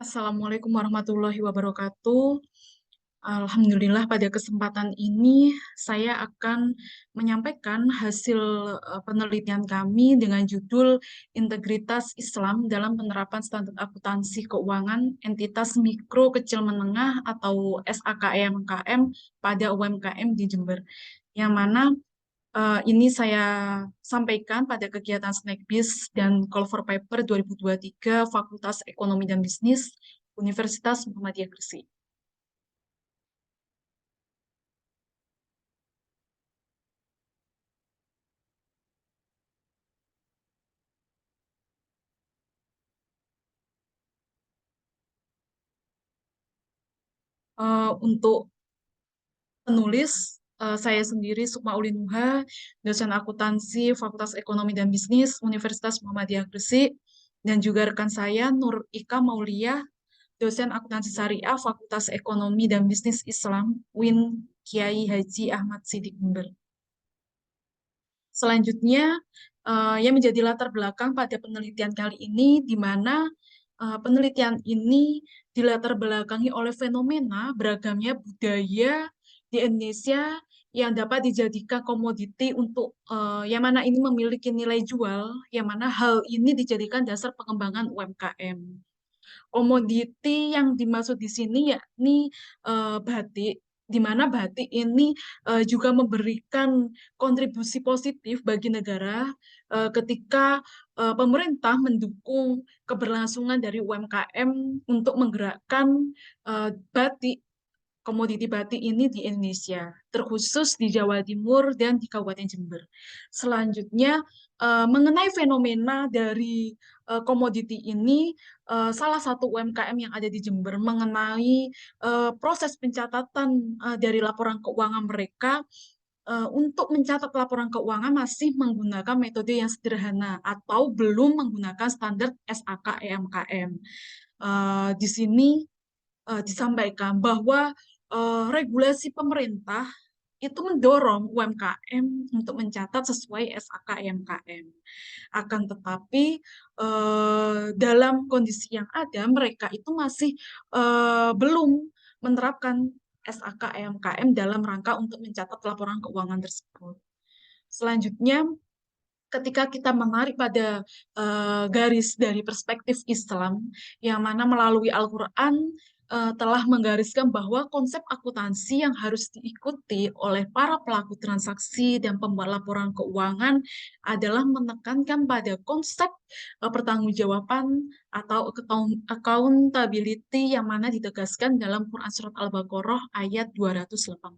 Assalamualaikum warahmatullahi wabarakatuh. Alhamdulillah pada kesempatan ini saya akan menyampaikan hasil penelitian kami dengan judul Integritas Islam dalam Penerapan Standar Akuntansi Keuangan Entitas Mikro Kecil Menengah atau SAKMKM pada UMKM di Jember. Yang mana ini saya sampaikan pada kegiatan Snackbiz dan Call for Paper 2023 Fakultas Ekonomi dan Bisnis Universitas Muhammadiyah Gresik. Untuk penulis, saya sendiri Sukma Uli Nuha, dosen akuntansi Fakultas Ekonomi dan Bisnis Universitas Muhammadiyah Gresik, dan juga rekan saya Nur Ika Mauliah, dosen akuntansi syariah Fakultas Ekonomi dan Bisnis Islam UIN Kiai Haji Ahmad Siddiq Jember. Selanjutnya, yang menjadi latar belakang pada penelitian kali ini, di mana penelitian ini dilatar belakangi oleh fenomena beragamnya budaya di Indonesia yang dapat dijadikan komoditi untuk yang mana ini memiliki nilai jual, yang mana hal ini dijadikan dasar pengembangan UMKM. Komoditi yang dimaksud di sini yakni batik, di mana batik ini juga memberikan kontribusi positif bagi negara ketika pemerintah mendukung keberlangsungan dari UMKM untuk menggerakkan batik komoditi batik ini di Indonesia, terkhusus di Jawa Timur dan di Kabupaten Jember. Selanjutnya, mengenai fenomena dari komoditi ini, salah satu UMKM yang ada di Jember mengenai proses pencatatan dari laporan keuangan mereka. Untuk mencatat laporan keuangan masih menggunakan metode yang sederhana atau belum menggunakan standar SAK EMKM. Di sini disampaikan bahwa regulasi pemerintah itu mendorong UMKM untuk mencatat sesuai SAK UMKM. Akan tetapi dalam kondisi yang ada mereka itu masih belum menerapkan SAK UMKM dalam rangka untuk mencatat laporan keuangan tersebut. Selanjutnya, ketika kita menarik pada garis dari perspektif Islam, yang mana melalui Al-Quran telah menggariskan bahwa konsep akuntansi yang harus diikuti oleh para pelaku transaksi dan pembuat laporan keuangan adalah menekankan pada konsep pertanggungjawaban atau accountability yang mana ditegaskan dalam Quran Surat Al-Baqarah ayat 280.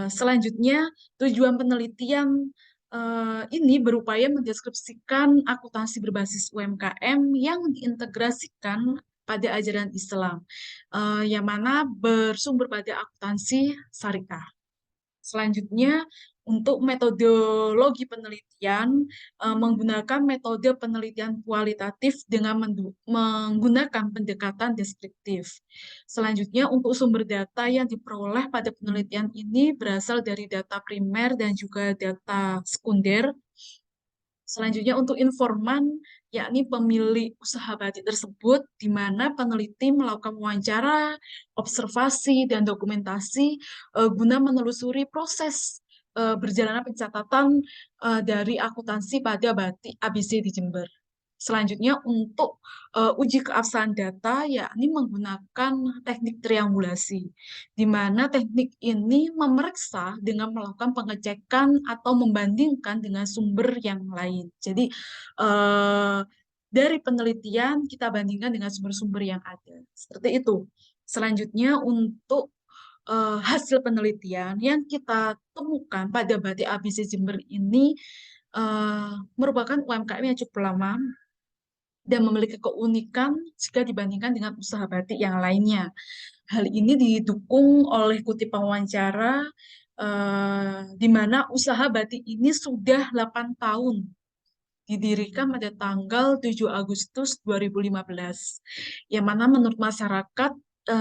Selanjutnya, tujuan penelitian ini berupaya mendeskripsikan akuntansi berbasis UMKM yang diintegrasikan pada ajaran Islam, yang mana bersumber pada akuntansi syariah. Selanjutnya, untuk metodologi penelitian, menggunakan metode penelitian kualitatif dengan menggunakan pendekatan deskriptif. Selanjutnya, untuk sumber data yang diperoleh pada penelitian ini berasal dari data primer dan juga data sekunder. Selanjutnya, untuk informan, yakni pemilik usaha batik tersebut, di mana peneliti melakukan wawancara, observasi, dan dokumentasi guna menelusuri proses berjalannya pencatatan dari akuntansi pada batik ABC di Jember. Selanjutnya, untuk uji keabsahan data, yakni menggunakan teknik triangulasi, di mana teknik ini memeriksa dengan melakukan pengecekan atau membandingkan dengan sumber yang lain. Jadi, dari penelitian kita bandingkan dengan sumber-sumber yang ada. Seperti itu. Selanjutnya, untuk hasil penelitian yang kita temukan pada batik ABC Jember ini merupakan UMKM yang cukup lama dan memiliki keunikan jika dibandingkan dengan usaha batik yang lainnya. Hal ini didukung oleh kutipan wawancara di mana usaha batik ini sudah 8 tahun didirikan pada tanggal 7 Agustus 2015, yang mana menurut masyarakat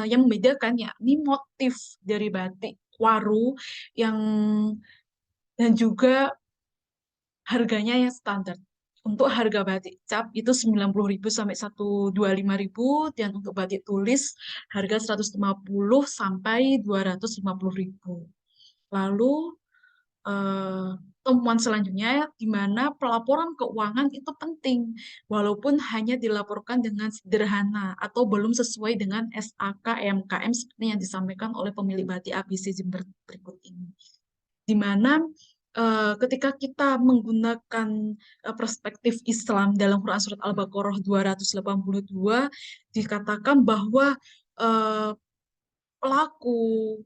yang membedakan yakni motif dari batik waru yang dan juga harganya yang standar. Untuk harga batik cap itu 90.000 sampai 125.000, dan untuk batik tulis harga 150 sampai 250.000. Lalu eh, temuan selanjutnya di mana pelaporan keuangan itu penting walaupun hanya dilaporkan dengan sederhana atau belum sesuai dengan SAK MKM seperti yang disampaikan oleh pemilik batik ABC Jember berikut ini. Di mana ketika kita menggunakan perspektif Islam dalam Quran Surat Al-Baqarah 282 dikatakan bahwa eh, pelaku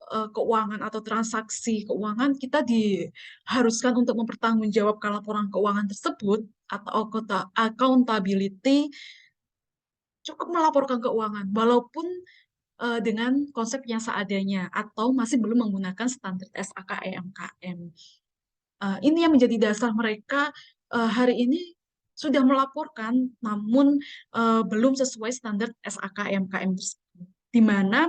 keuangan atau transaksi keuangan kita diharuskan untuk mempertanggungjawabkan laporan keuangan tersebut atau accountability, cukup melaporkan keuangan walaupun dengan konsep yang seadanya atau masih belum menggunakan standar SAKEMKM. Ini yang menjadi dasar mereka hari ini sudah melaporkan namun belum sesuai standar SAKEMKM tersebut. Di mana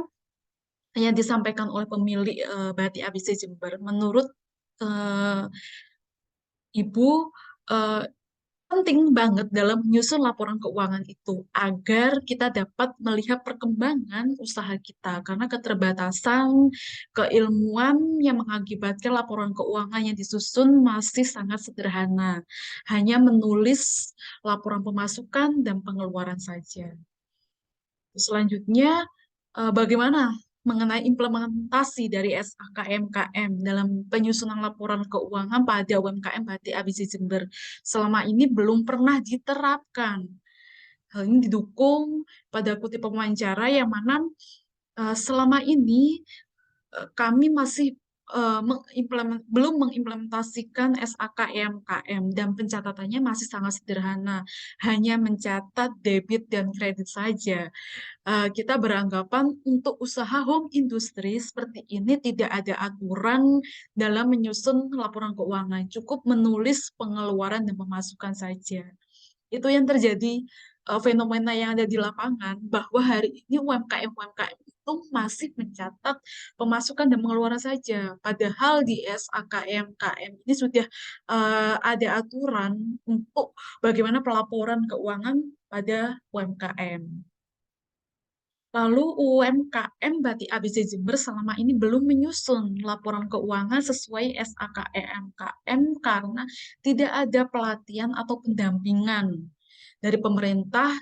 yang disampaikan oleh pemilik Batik ABC Jember, menurut uh, Ibu, uh, penting banget dalam menyusun laporan keuangan itu agar kita dapat melihat perkembangan usaha kita karena keterbatasan keilmuan yang mengakibatkan laporan keuangan yang disusun masih sangat sederhana, hanya menulis laporan pemasukan dan pengeluaran saja. Selanjutnya, bagaimana mengenai implementasi dari SAKMKM dalam penyusunan laporan keuangan pada UMKM Batik ABC Jember selama ini belum pernah diterapkan. Hal ini didukung pada kutip pewawancara yang mana selama ini kami masih belum mengimplementasikan SAKMKM dan pencatatannya masih sangat sederhana, hanya mencatat debit dan kredit saja. Kita beranggapan untuk usaha home industry seperti ini tidak ada aturan dalam menyusun laporan keuangan, cukup menulis pengeluaran dan pemasukan saja. Itu yang terjadi, fenomena yang ada di lapangan bahwa hari ini UMKM itu masih mencatat pemasukan dan pengeluaran saja. Padahal di SAKMKM ini sudah ada aturan untuk bagaimana pelaporan keuangan pada UMKM. Lalu UMKM Batik ABC Jember selama ini belum menyusun laporan keuangan sesuai SAKEMKM karena tidak ada pelatihan atau pendampingan dari pemerintah,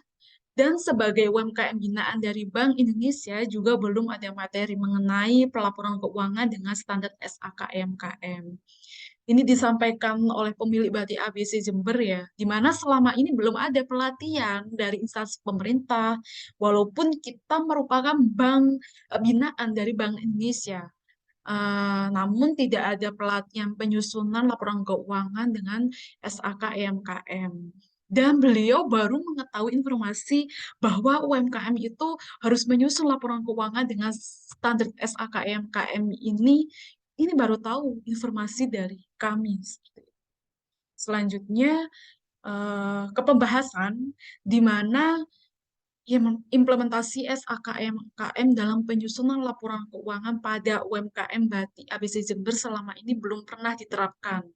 dan sebagai UMKM binaan dari Bank Indonesia juga belum ada materi mengenai pelaporan keuangan dengan standar SAKEMKM. Ini disampaikan oleh pemilik Batik ABC Jember ya, di mana selama ini belum ada pelatihan dari instansi pemerintah, walaupun kita merupakan bank binaan dari Bank Indonesia. Namun tidak ada pelatihan penyusunan laporan keuangan dengan SAKEMKM. Dan beliau baru mengetahui informasi bahwa UMKM itu harus menyusun laporan keuangan dengan standar SAKEMKM ini baru tahu informasi dari kami. Selanjutnya, ke pembahasan di mana implementasi SAKMKM dalam penyusunan laporan keuangan pada UMKM Batik ABC Jember selama ini belum pernah diterapkan.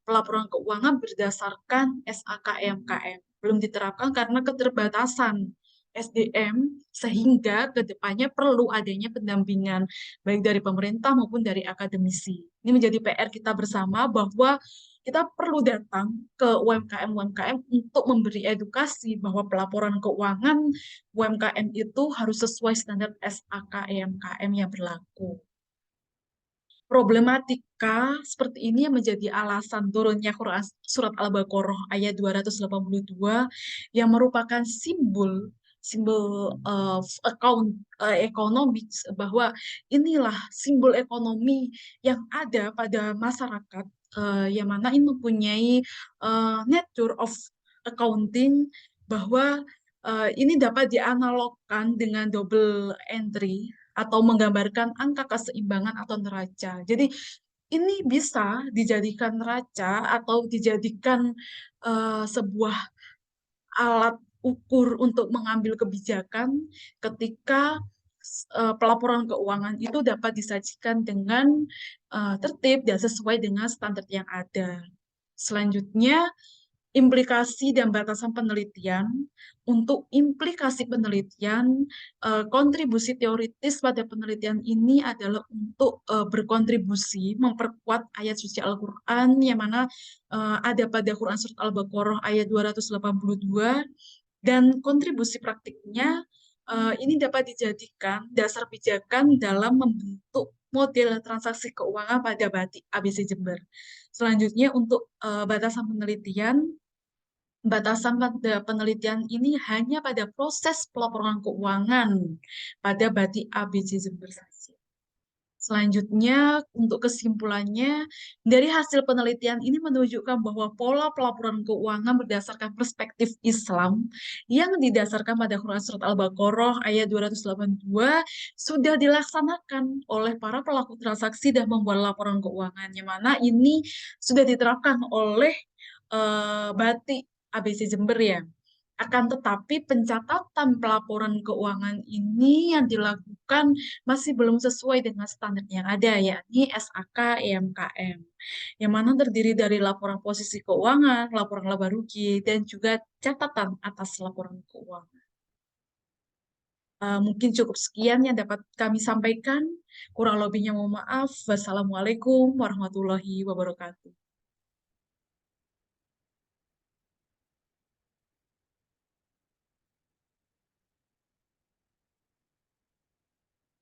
Pelaporan keuangan berdasarkan SAKMKM belum diterapkan karena keterbatasan SDM, sehingga kedepannya perlu adanya pendampingan baik dari pemerintah maupun dari akademisi. Ini menjadi PR kita bersama bahwa kita perlu datang ke UMKM-UMKM untuk memberi edukasi bahwa pelaporan keuangan UMKM itu harus sesuai standar SAKMKM yang berlaku. Problematika seperti ini yang menjadi alasan turunnya Quran Surat Al-Baqarah ayat 282 yang merupakan simbol simbol account ekonomi, bahwa inilah simbol ekonomi yang ada pada masyarakat yang mana ini mempunyai nature of accounting, bahwa ini dapat dianalogkan dengan double entry atau menggambarkan angka keseimbangan atau neraca. Jadi ini bisa dijadikan neraca atau dijadikan sebuah alat ukur untuk mengambil kebijakan ketika pelaporan keuangan itu dapat disajikan dengan tertib dan sesuai dengan standar yang ada. Selanjutnya, implikasi dan batasan penelitian. Untuk implikasi penelitian, kontribusi teoritis pada penelitian ini adalah untuk berkontribusi memperkuat ayat suci Al-Quran yang mana ada pada Quran Surat Al-Baqarah ayat 282, dan kontribusi praktiknya ini dapat dijadikan dasar pijakan dalam membentuk model transaksi keuangan pada Batik ABC Jember. Selanjutnya untuk batasan pada penelitian ini hanya pada proses pelaporan keuangan pada Batik ABC Jember saja. Selanjutnya, untuk kesimpulannya, dari hasil penelitian ini menunjukkan bahwa pola pelaporan keuangan berdasarkan perspektif Islam yang didasarkan pada Quran Surat Al-Baqarah ayat 282 sudah dilaksanakan oleh para pelaku transaksi dan membuat laporan keuangan, yang mana ini sudah diterapkan oleh Batik ABC Jember ya. Akan tetapi pencatatan pelaporan keuangan ini yang dilakukan masih belum sesuai dengan standar yang ada, yakni SAK EMKM, yang mana terdiri dari laporan posisi keuangan, laporan laba rugi, dan juga catatan atas laporan keuangan. Mungkin cukup sekian yang dapat kami sampaikan. Kurang lebihnya mohon maaf. Wassalamualaikum warahmatullahi wabarakatuh.